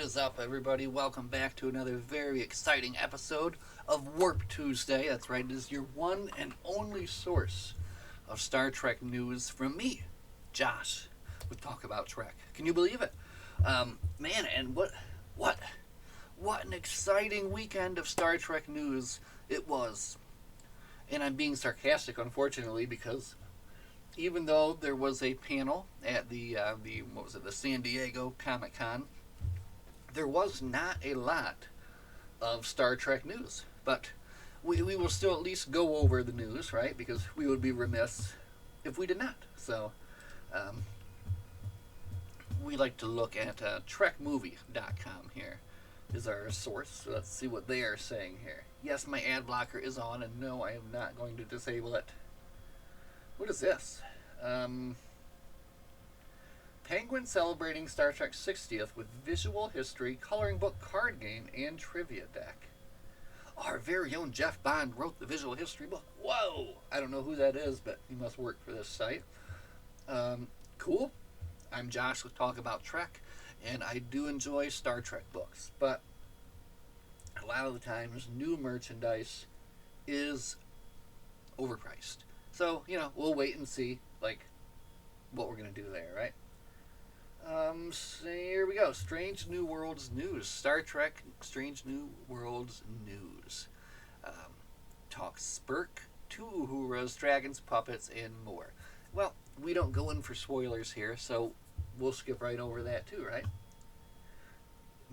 is up, everybody? Welcome back to another very exciting episode of Warp Tuesday. That's right, it is your one and only source of Star Trek news from me, Josh, with Talk About Trek. Can you believe it? Man, and what an exciting weekend of Star Trek news it was. And I'm being sarcastic, unfortunately, because even though there was a panel at the San Diego Comic Con, there was not a lot of Star Trek news. But we will still at least go over the news, right? Because we would be remiss if we did not. So um, we like to look at TrekMovie.com here is our source. So let's see what they are saying here. Yes, my ad blocker is on, and no, I am not going to disable it. What is this? Penguin celebrating Star Trek 60th with visual history, coloring book, card game, and trivia deck. Our very own Jeff Bond wrote the visual history book. Whoa! I don't know who that is, but he must work for this site. Cool. I'm Josh with Talk About Trek, and I do enjoy Star Trek books, but a lot of the times new merchandise is overpriced. So, we'll wait and see, what we're going to do there, right? So here we go. Strange New Worlds news. Star Trek Strange New Worlds news. Talk Spirk, two Uhuras, dragons, puppets, and more. Well, we don't go in for spoilers here, so we'll skip right over that too, right?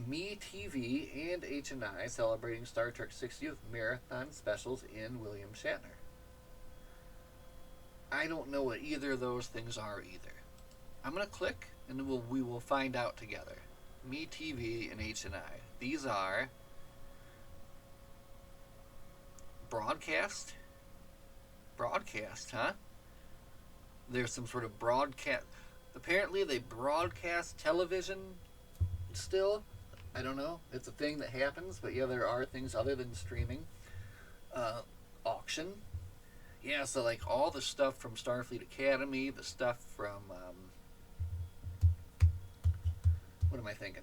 Me TV and H&I celebrating Star Trek 60th marathon specials in William Shatner. I don't know what either of those things are either. I'm going to click and we will find out together. Me TV and H&I. These are broadcast, huh? There's some sort of broadcast. Apparently they broadcast television still. I don't know. It's a thing that happens, but yeah, there are things other than streaming. Auction. Yeah, so all the stuff from Starfleet Academy, the stuff from what am I thinking?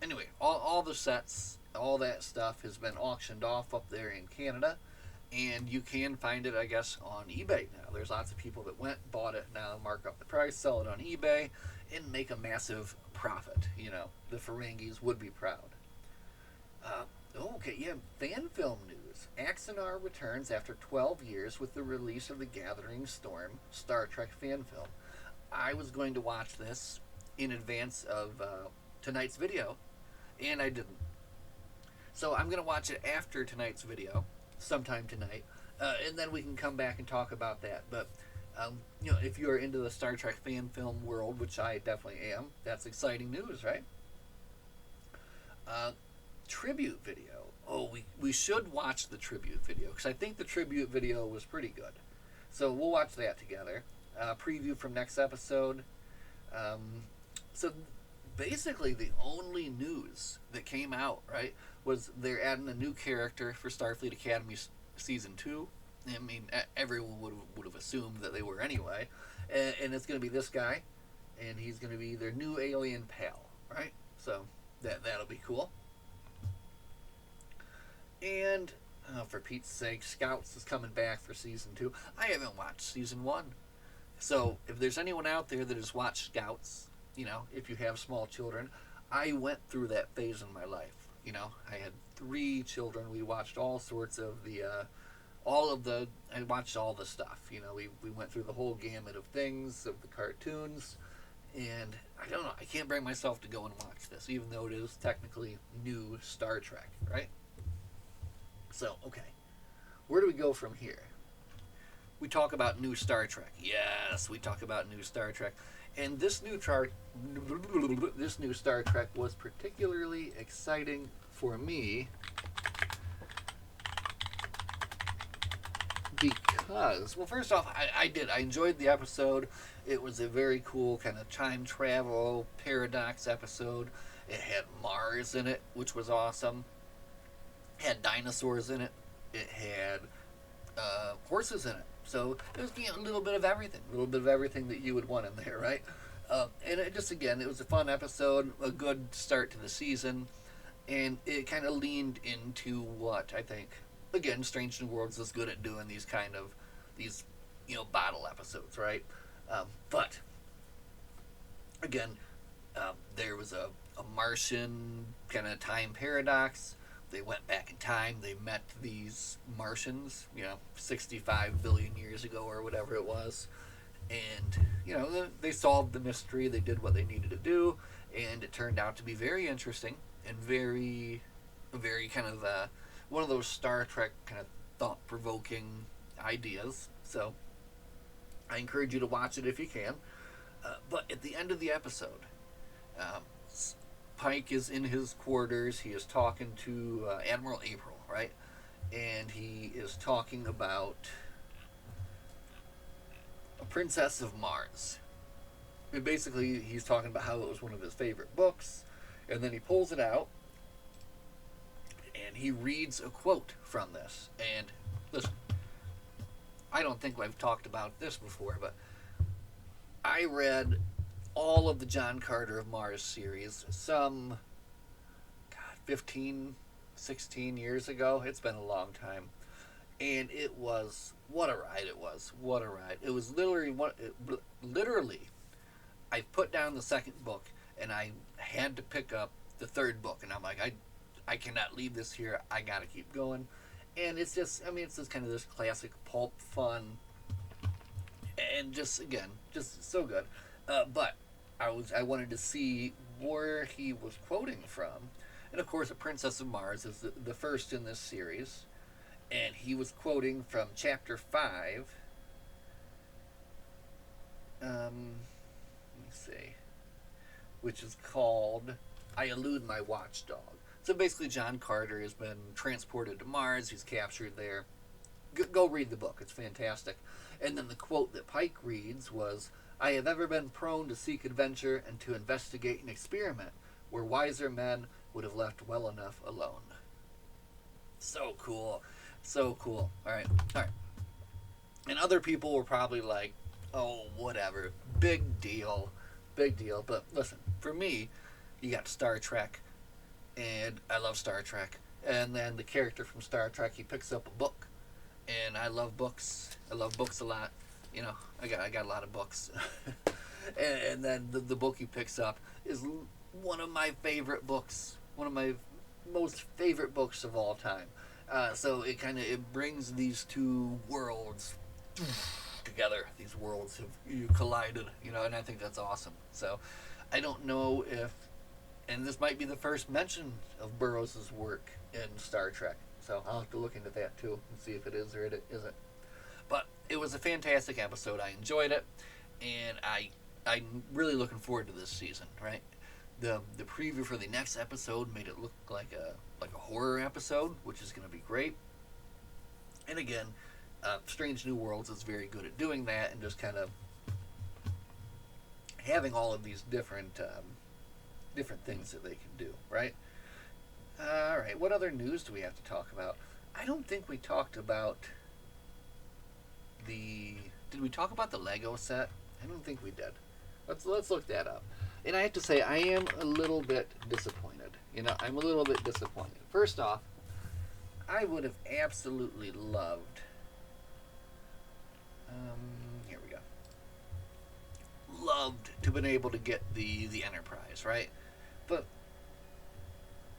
Anyway, all the sets, all that stuff has been auctioned off up there in Canada, and you can find it, I guess, on eBay now. There's lots of people that bought it now, mark up the price, sell it on eBay, and make a massive profit. The Ferengis would be proud. Fan film news. Axanar returns after 12 years with the release of The Gathering Storm Star Trek fan film. I was going to watch this in advance of tonight's video, and I didn't. So I'm going to watch it after tonight's video, sometime tonight, and then we can come back and talk about that. But, if you're into the Star Trek fan film world, which I definitely am, that's exciting news, right? Tribute video. Oh, we should watch the tribute video, because I think the tribute video was pretty good. So we'll watch that together. Preview from next episode. So basically the only news that came out, right, was they're adding a new character for Starfleet Academy Season 2. I mean, everyone would have assumed that they were anyway. And it's going to be this guy, and he's going to be their new alien pal, right? So that'll be cool. And, for Pete's sake, Scouts is coming back for Season 2. I haven't watched Season 1. So if there's anyone out there that has watched Scouts, if you have small children, I went through that phase in my life. I had 3 children. We watched all sorts of I watched all the stuff. We went through the whole gamut of things, of the cartoons, and I don't know, I can't bring myself to go and watch this, even though it is technically new Star Trek, right? So, okay, where do we go from here? We talk about new Star Trek. Yes, we talk about new Star Trek. And this new Star Trek was particularly exciting for me because, well, first off, I enjoyed the episode. It was a very cool kind of time travel paradox episode. It had Mars in it, which was awesome. It had dinosaurs in it. It had horses in it. So it was a little bit of everything that you would want in there, right? And it just, again, it was a fun episode, a good start to the season, and it kind of leaned into what I think, again, Strange New Worlds is good at doing these, bottle episodes, right? But again, there was a Martian kind of time paradox. They went back in time. They met these Martians, 65 billion years ago or whatever it was. And, they solved the mystery. They did what they needed to do. And it turned out to be very interesting and very kind of one of those Star Trek kind of thought provoking ideas. So I encourage you to watch it if you can. But at the end of the episode, um, Pike is in his quarters. He is talking to Admiral April, right? And he is talking about a Princess of Mars. And basically, he's talking about how it was one of his favorite books. And then he pulls it out and he reads a quote from this. And listen, I don't think I've talked about this before, but I read all of the John Carter of Mars series some, 15, 16 years ago. It's been a long time. And it was, what a ride it was. What a ride. It was literally, I put down the second book and I had to pick up the third book. And I'm like, I cannot leave this here. I got to keep going. And it's just, it's just kind of this classic pulp fun. And just, again, just so good. But I wanted to see where he was quoting from. And of course, A Princess of Mars is the first in this series. And he was quoting from chapter 5. Let me see. Which is called I Elude My Watchdog. So basically, John Carter has been transported to Mars. He's captured there. Go read the book. It's fantastic. And then the quote that Pike reads was, I have ever been prone to seek adventure and to investigate and experiment where wiser men would have left well enough alone. So cool. So cool. All right. And other people were probably like, oh, whatever. Big deal. Big deal. But listen, for me, you got Star Trek, and I love Star Trek. And then the character from Star Trek, he picks up a book. And I love books. I love books a lot. I got a lot of books. and then the book he picks up is one of my favorite books. One of my most favorite books of all time. So it brings these two worlds together. These worlds have collided, and I think that's awesome. So I don't know if, and this might be the first mention of Burroughs' work in Star Trek. So I'll have to look into that too and see if it is or it isn't. But it was a fantastic episode. I enjoyed it, and I'm really looking forward to this season. Right, the preview for the next episode made it look like a horror episode, which is going to be great. And again, Strange New Worlds is very good at doing that and just kind of having all of these different things that they can do. Right. All right. What other news do we have to talk about? I don't think we talked about Did we talk about the Lego set? I don't think we did. Let's look that up. And I have to say, I am a little bit disappointed. I'm a little bit disappointed. First off, I would have absolutely loved. Here we go. Loved to have been able to get the Enterprise, right? But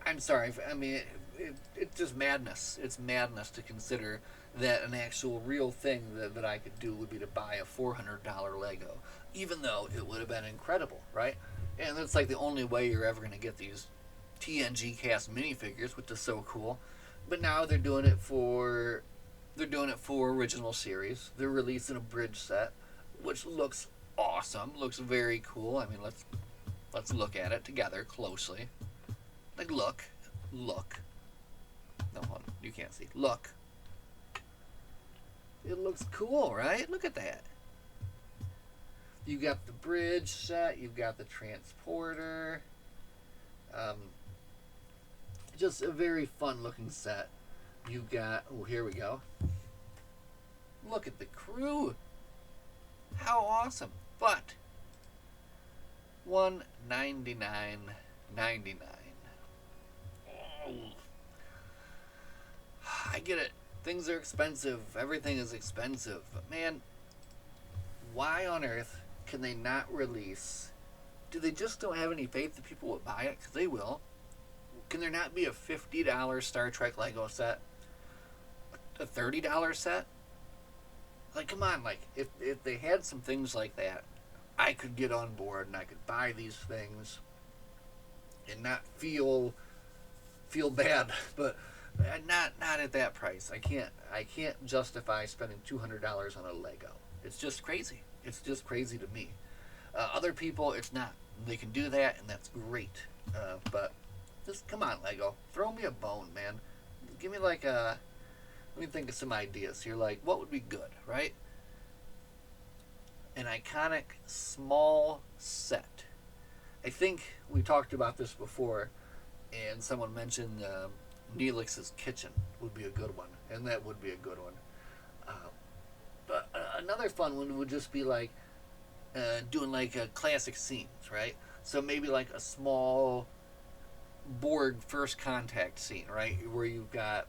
I'm sorry. It's just madness. It's madness to consider that an actual real thing that I could do would be to buy a $400 Lego, even though it would have been incredible, right? And it's like the only way you're ever going to get these TNG cast minifigures, which is so cool. But now they're doing it for original series. They're releasing a bridge set, which looks awesome. Looks very cool. Let's look at it together closely. Like look. No, hold on. You can't see. Look. It looks cool, right? Look at that. You got the bridge set. You've got the transporter. Just a very fun-looking set. You've got... Oh, here we go. Look at the crew. How awesome. But $199.99. Oh, I get it. Things are expensive. Everything is expensive. But man, why on earth can they not release? Do they just don't have any faith that people will buy it? Because they will. Can there not be a $50 Star Trek Lego set? A $30 set? Like, come on. Like, if they had some things like that, I could get on board and I could buy these things and not feel bad. But not at that price. I can't justify spending $200 on a Lego. It's just crazy. It's just crazy to me. Other people, it's not. They can do that, and that's great. But just come on, Lego, throw me a bone, man. Give me like a. Let me think of some ideas here. Like, what would be good, right? An iconic small set. I think we talked about this before, and someone mentioned Neelix's Kitchen would be a good one, and that would be a good one. But another fun one would just be like doing like classic scenes, right? So maybe like a small Borg first contact scene, right, where you get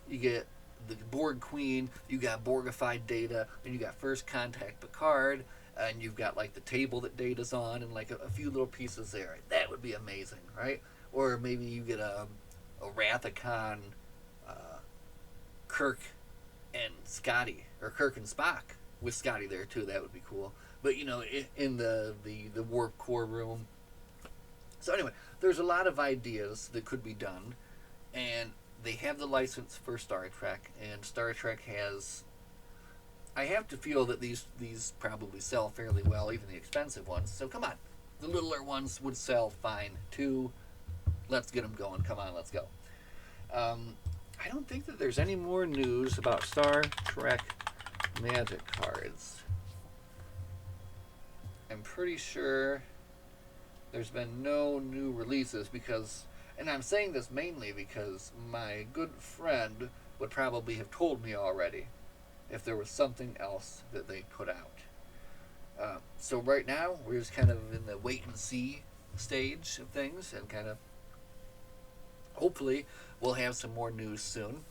the Borg Queen, you got Borgified Data, and you got First Contact Picard, and you've got like the table that Data's on, and like a few little pieces there. That would be amazing, right? Or maybe you get a Wrath of Khan, Kirk and Scotty, or Kirk and Spock with Scotty there too. That would be cool. But you know, in the warp core room. So anyway, there's a lot of ideas that could be done, and they have the license for Star Trek, and Star Trek has. I have to feel that these probably sell fairly well, even the expensive ones. So come on, the littler ones would sell fine too. Let's get them going. Come on, let's go. I don't think that there's any more news about Star Trek Magic cards. I'm pretty sure there's been no new releases because, and I'm saying this mainly because my good friend would probably have told me already if there was something else that they put out. So right now, we're just kind of in the wait and see stage of things, and kind of hopefully we'll have some more news soon.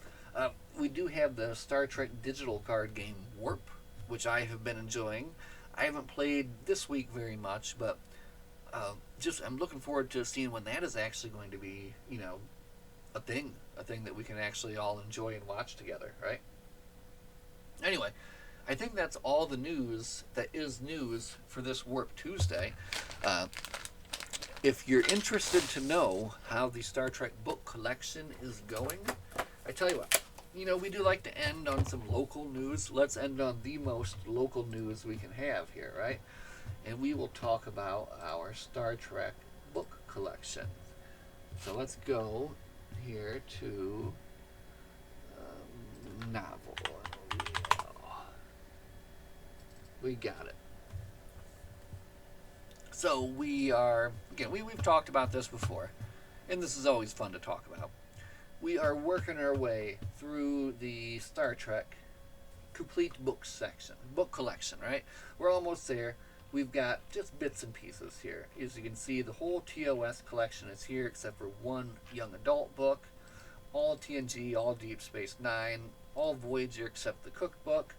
We do have the Star Trek digital card game Warp, which I have been enjoying. I haven't played this week very much, but I'm looking forward to seeing when that is actually going to be, a thing that we can actually all enjoy and watch together, right? Anyway, I think that's all the news that is news for this Warp Tuesday. If you're interested to know how the Star Trek book collection is going, I tell you what, we do like to end on some local news. Let's end on the most local news we can have here, right? And we will talk about our Star Trek book collection. So let's go here to novel. We got it. So we are, again, we've talked about this before, and this is always fun to talk about. We are working our way through the Star Trek complete book collection, right? We're almost there. We've got just bits and pieces here. As you can see, the whole TOS collection is here except for one young adult book, all TNG, all Deep Space Nine, all Voyager except the cookbook,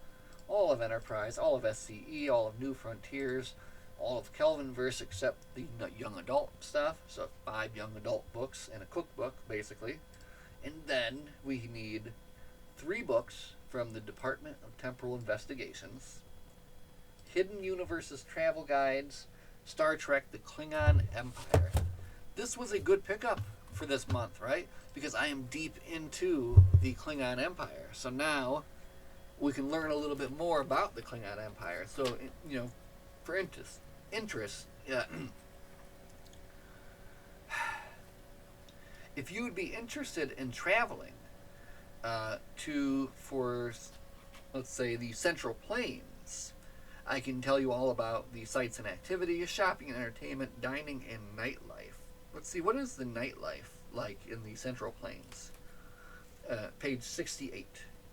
all of Enterprise, all of SCE, all of New Frontiers, all of Kelvinverse except the young adult stuff. So 5 young adult books and a cookbook, basically. And then we need 3 books from the Department of Temporal Investigations, Hidden Universes Travel Guides, Star Trek The Klingon Empire. This was a good pickup for this month, right? Because I am deep into the Klingon Empire. So now we can learn a little bit more about the Klingon Empire. So, for interest, if you would be interested in traveling for, let's say, the Central Plains, I can tell you all about the sights and activities, shopping and entertainment, dining and nightlife. Let's see, what is the nightlife like in the Central Plains? Page 68.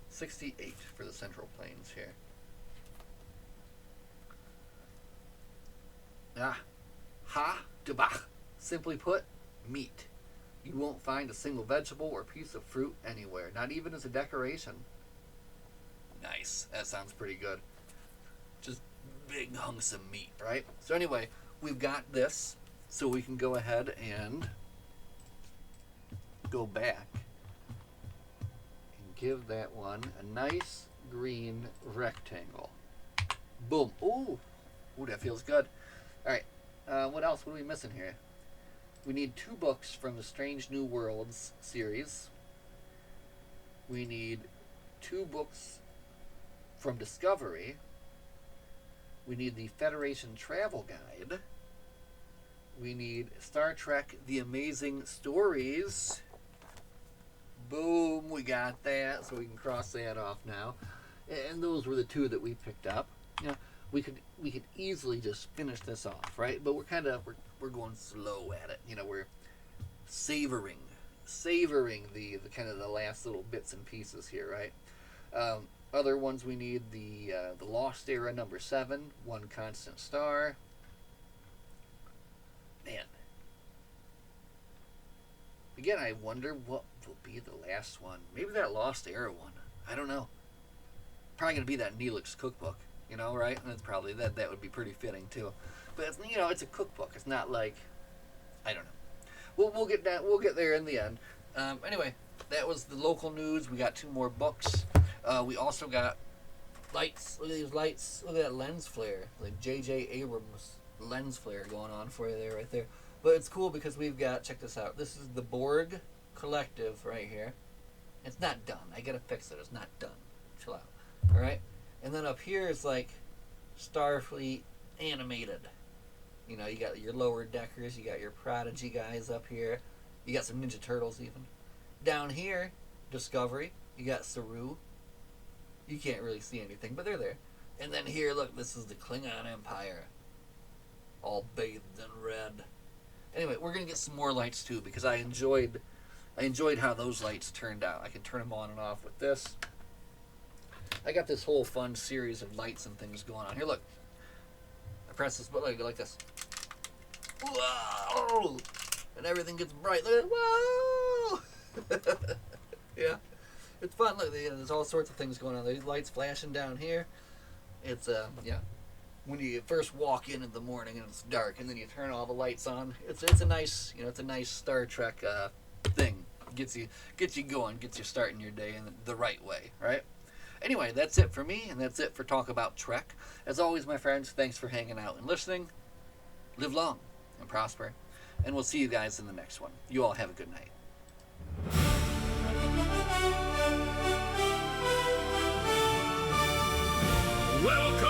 68 for the Central Plains here. Ha Debach. Simply put, meat. You won't find a single vegetable or piece of fruit anywhere, not even as a decoration. Nice. That sounds pretty good. Just big hunks of meat, right? So anyway, we've got this, so we can go ahead and go back and give that one a nice green rectangle. Boom. Ooh, that feels good. All right. What else? What are we missing here? We need 2 books from the Strange New Worlds series. We need 2 books from Discovery. We need the Federation Travel Guide. We need Star Trek The Amazing Stories. Boom, we got that, so we can cross that off now. And those were the 2 that we picked up. You know, we could easily just finish this off, right? But we're going slow at it. You know, we're savoring the kind of the last little bits and pieces here, right? Other ones we need the Lost Era number 7, One Constant Star. Man. Again, I wonder what will be the last one. Maybe that Lost Era one. I don't know. Probably gonna be that Neelix cookbook, you know, right? And it's probably that would be pretty fitting too. But it's, you know, it's a cookbook. It's not like, I don't know. We'll get that. We'll get there in the end. Anyway, that was the local news. We got 2 more books. We also got lights. Look at these lights. Look at that lens flare. Like J.J. Abrams lens flare going on for you there, right there. But it's cool because we've got, check this out. This is the Borg Collective right here. It's not done. I gotta fix it. It's not done. Chill out. Alright? And then up here is like Starfleet animated. You know, you got your Lower Deckers, you got your Prodigy guys up here. You got some Ninja Turtles even. Down here, Discovery. You got Saru. You can't really see anything, but they're there. And then here, look, this is the Klingon Empire. All bathed in red. Anyway, we're going to get some more lights too, because I enjoyed how those lights turned out. I can turn them on and off with this. I got this whole fun series of lights and things going on. Here, look. I press this button, I go like this. Whoa! And everything gets bright. Look at it. Whoa! Yeah. It's fun. Look, there's all sorts of things going on. There's lights flashing down here. It's, yeah. When you first walk in the morning and it's dark, and then you turn all the lights on, it's a nice, you know, it's a nice Star Trek thing. Gets you going, gets you starting your day in the right way, right? Anyway, that's it for me, and that's it for Talk About Trek. As always, my friends, thanks for hanging out and listening. Live long and prosper, and we'll see you guys in the next one. You all have a good night. Welcome